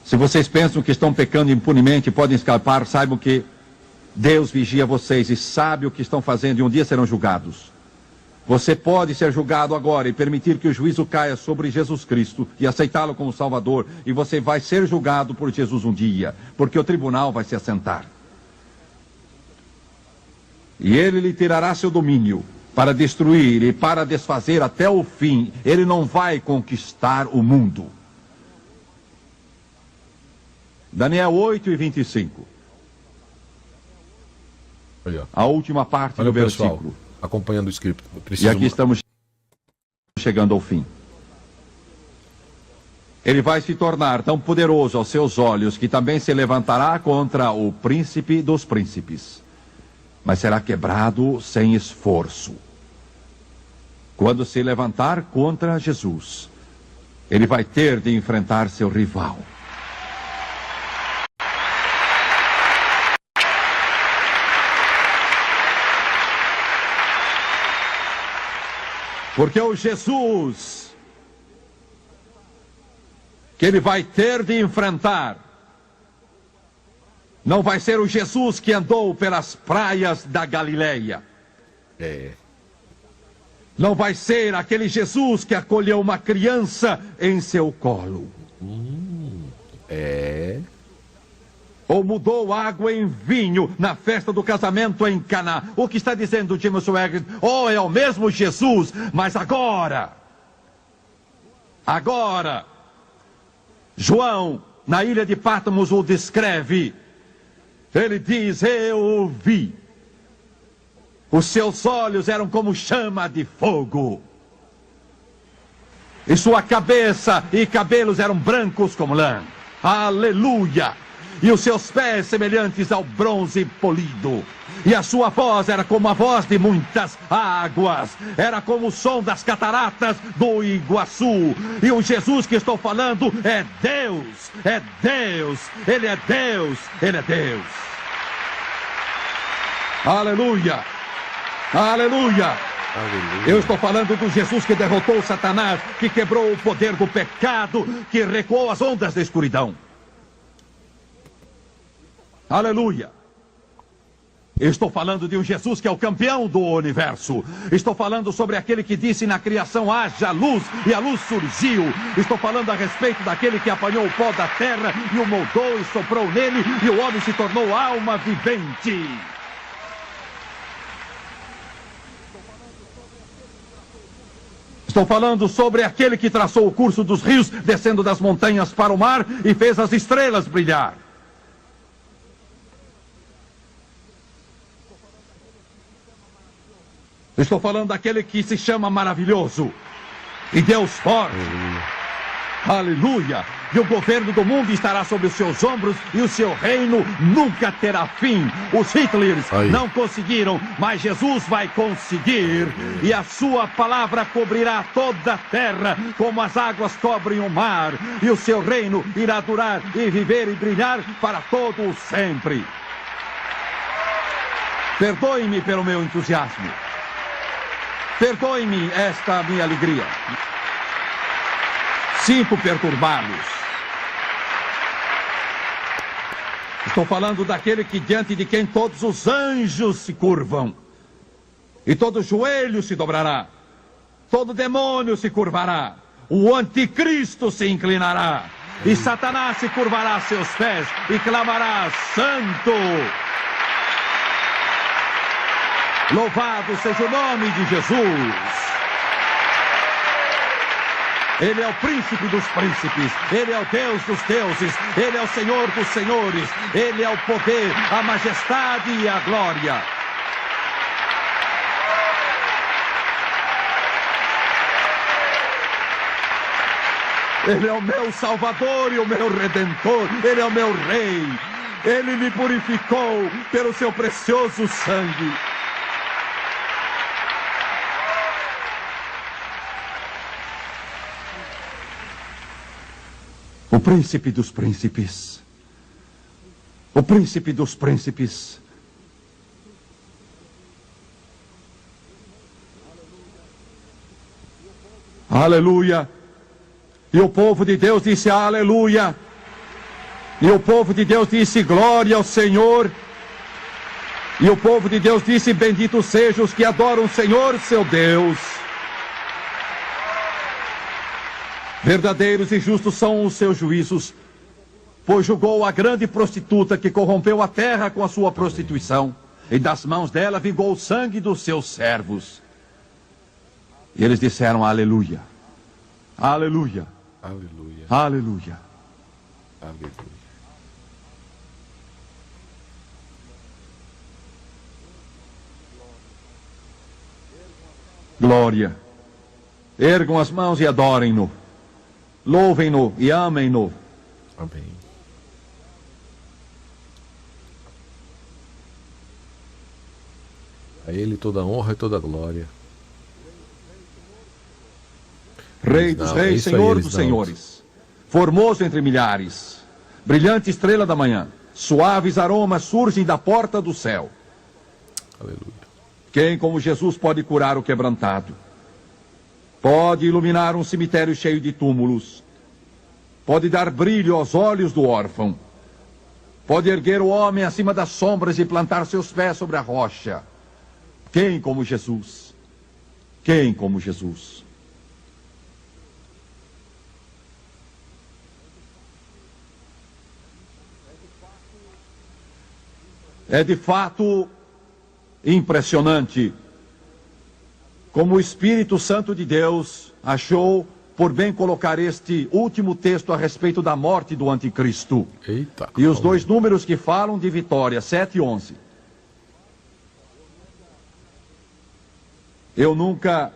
se vocês pensam que estão pecando impunemente e podem escapar, saibam que Deus vigia vocês e sabe o que estão fazendo e um dia serão julgados. Você pode ser julgado agora e permitir que o juízo caia sobre Jesus Cristo e aceitá-lo como Salvador, e você vai ser julgado por Jesus um dia, porque o tribunal vai se assentar. E ele lhe tirará seu domínio para destruir e para desfazer até o fim. Ele não vai conquistar o mundo. Daniel 8:25. A última parte do versículo. Pessoal, acompanhando o script. E aqui estamos chegando ao fim. Ele vai se tornar tão poderoso aos seus olhos que também se levantará contra o príncipe dos príncipes. Mas será quebrado sem esforço. Quando se levantar contra Jesus, ele vai ter de enfrentar seu rival. Porque o Jesus que ele vai ter de enfrentar não vai ser o Jesus que andou pelas praias da Galileia. Não vai ser aquele Jesus que acolheu uma criança em seu colo. Ou mudou água em vinho na festa do casamento em Caná. O que está dizendo Jim Swaggart? Oh, é o mesmo Jesus, mas agora, João, na ilha de Patmos, o descreve. Ele diz, eu o vi. Os seus olhos eram como chama de fogo. E sua cabeça e cabelos eram brancos como lã. Aleluia! E os seus pés semelhantes ao bronze polido. E a sua voz era como a voz de muitas águas. Era como o som das cataratas do Iguaçu. E o Jesus que estou falando é Deus. É Deus. Ele é Deus. Ele é Deus. Aleluia. Aleluia. Eu estou falando do Jesus que derrotou Satanás, que quebrou o poder do pecado, que recuou as ondas da escuridão. Aleluia. Estou falando de um Jesus que é o campeão do universo. Estou falando sobre aquele que disse na criação haja luz e a luz surgiu. Estou falando a respeito daquele que apanhou o pó da terra e o moldou e soprou nele e o homem se tornou alma vivente. Estou falando sobre aquele que traçou o curso dos rios, descendo das montanhas para o mar e fez as estrelas brilhar. Estou falando daquele que se chama maravilhoso e Deus forte. Aleluia! E o governo do mundo estará sobre os seus ombros e o seu reino nunca terá fim. Os Hitlers não conseguiram, mas Jesus vai conseguir. E a sua palavra cobrirá toda a terra, como as águas cobrem o mar. E o seu reino irá durar e viver e brilhar para todo o sempre. Perdoe-me pelo meu entusiasmo. Perdoe-me esta minha alegria. Sinto perturbá-los. Estou falando daquele que diante de quem todos os anjos se curvam. E todo joelho se dobrará. Todo demônio se curvará. O anticristo se inclinará. E Satanás se curvará a seus pés e clamará: Santo! Louvado seja o nome de Jesus. Ele é o príncipe dos príncipes, Ele é o Deus dos deuses, Ele é o Senhor dos senhores, Ele é o poder, a majestade e a glória. Ele é o meu Salvador e o meu Redentor, Ele é o meu Rei, Ele me purificou pelo seu precioso sangue. O príncipe dos príncipes. O príncipe dos príncipes. Aleluia. E o povo de Deus disse aleluia. E o povo de Deus disse glória ao Senhor. E o povo de Deus disse bendito sejam os que adoram o Senhor, seu Deus. Verdadeiros e justos são os seus juízos, pois julgou a grande prostituta que corrompeu a terra com a sua prostituição, e das mãos dela vingou o sangue dos seus servos. E eles disseram aleluia, aleluia, Aleluia. aleluia. Aleluia. Glória. Ergam as mãos e adorem-no. Louvem-no e amem-no. Amém. A Ele toda a honra e toda a glória. Rei dos reis, Isso aí, Senhor eles dos não. senhores. Formoso entre milhares. Brilhante estrela da manhã. Suaves aromas surgem da porta do céu. Aleluia. Quem como Jesus pode curar o quebrantado? Pode iluminar um cemitério cheio de túmulos. Pode dar brilho aos olhos do órfão. Pode erguer o homem acima das sombras e plantar seus pés sobre a rocha. Quem como Jesus? Quem como Jesus? É de fato impressionante como o Espírito Santo de Deus achou por bem colocar este último texto a respeito da morte do anticristo. Eita. E os dois números que falam de vitória, 7 e 11. Eu nunca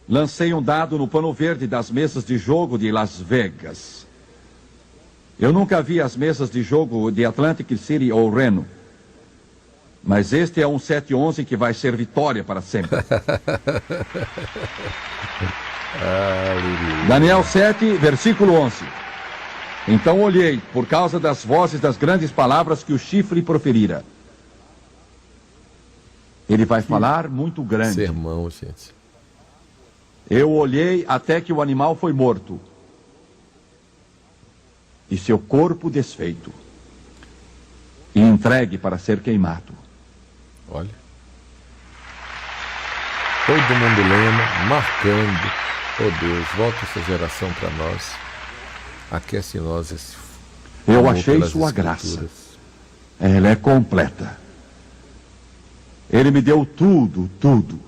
lancei um dado no pano verde das mesas de jogo de Las Vegas. Eu nunca vi as mesas de jogo de Atlantic City ou Reno. Mas este é um 7-11 que vai ser vitória para sempre. Daniel 7, versículo 11. Então olhei, por causa das vozes das grandes palavras que o chifre proferira. Ele vai falar muito grande. Sermão, gente. Eu olhei até que o animal foi morto. E seu corpo desfeito. E entregue para ser queimado. Olha. Todo mundo lendo, marcando. Oh Deus, volta essa geração para nós. Aquece em nós esse Eu amor achei pelas sua Escrituras. graça. Ela é completa. Ele me deu tudo, tudo.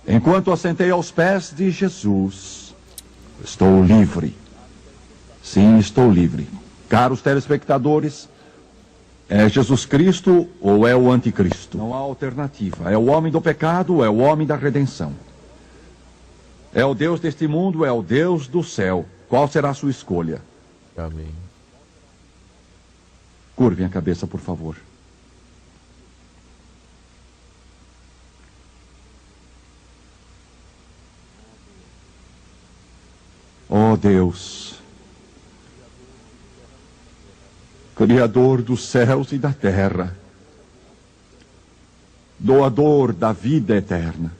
Enquanto assentei aos pés de Jesus, estou livre. Sim, estou livre. Caros telespectadores, é Jesus Cristo ou é o anticristo? Não há alternativa. É o homem do pecado ou é o homem da redenção? É o Deus deste mundo ou é o Deus do céu? Qual será a sua escolha? Amém. Curvem a cabeça, por favor. Oh Deus, Criador dos céus e da terra, doador da vida eterna,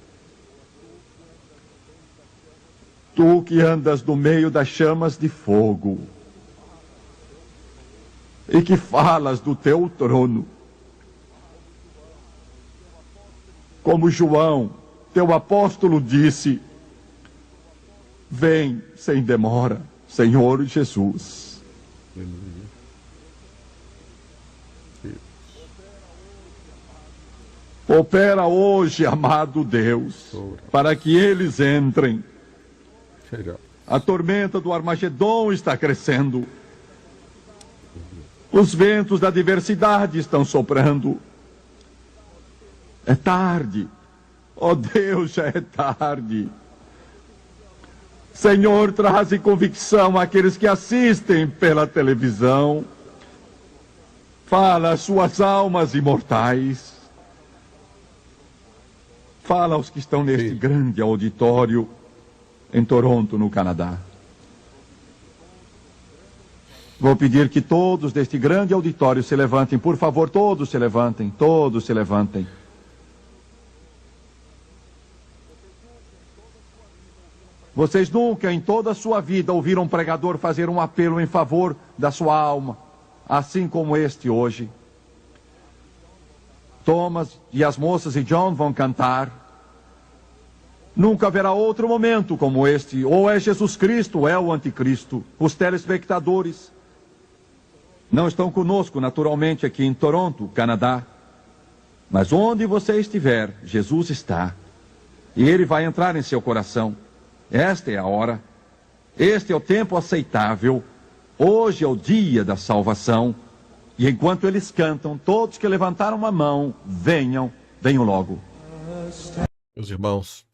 Tu que andas no meio das chamas de fogo e que falas do teu trono, como João, teu apóstolo, disse: vem sem demora, Senhor Jesus. Opera hoje, amado Deus, para que eles entrem. A tormenta do Armagedon está crescendo. Os ventos da diversidade estão soprando. É tarde. Oh Deus, já é tarde. Senhor, traze convicção àqueles que assistem pela televisão. Fala às suas almas imortais. Fala aos que estão neste grande auditório em Toronto, no Canadá. Vou pedir que todos deste grande auditório se levantem. Por favor, todos se levantem. Todos se levantem. Vocês nunca em toda a sua vida ouviram um pregador fazer um apelo em favor da sua alma, assim como este hoje. Thomas e as moças e John vão cantar. Nunca haverá outro momento como este. Ou é Jesus Cristo ou é o Anticristo. Os telespectadores não estão conosco naturalmente aqui em Toronto, Canadá. Mas onde você estiver, Jesus está. E Ele vai entrar em seu coração. Esta é a hora. Este é o tempo aceitável. Hoje é o dia da salvação. E enquanto eles cantam, todos que levantaram a mão, venham logo. Meus irmãos,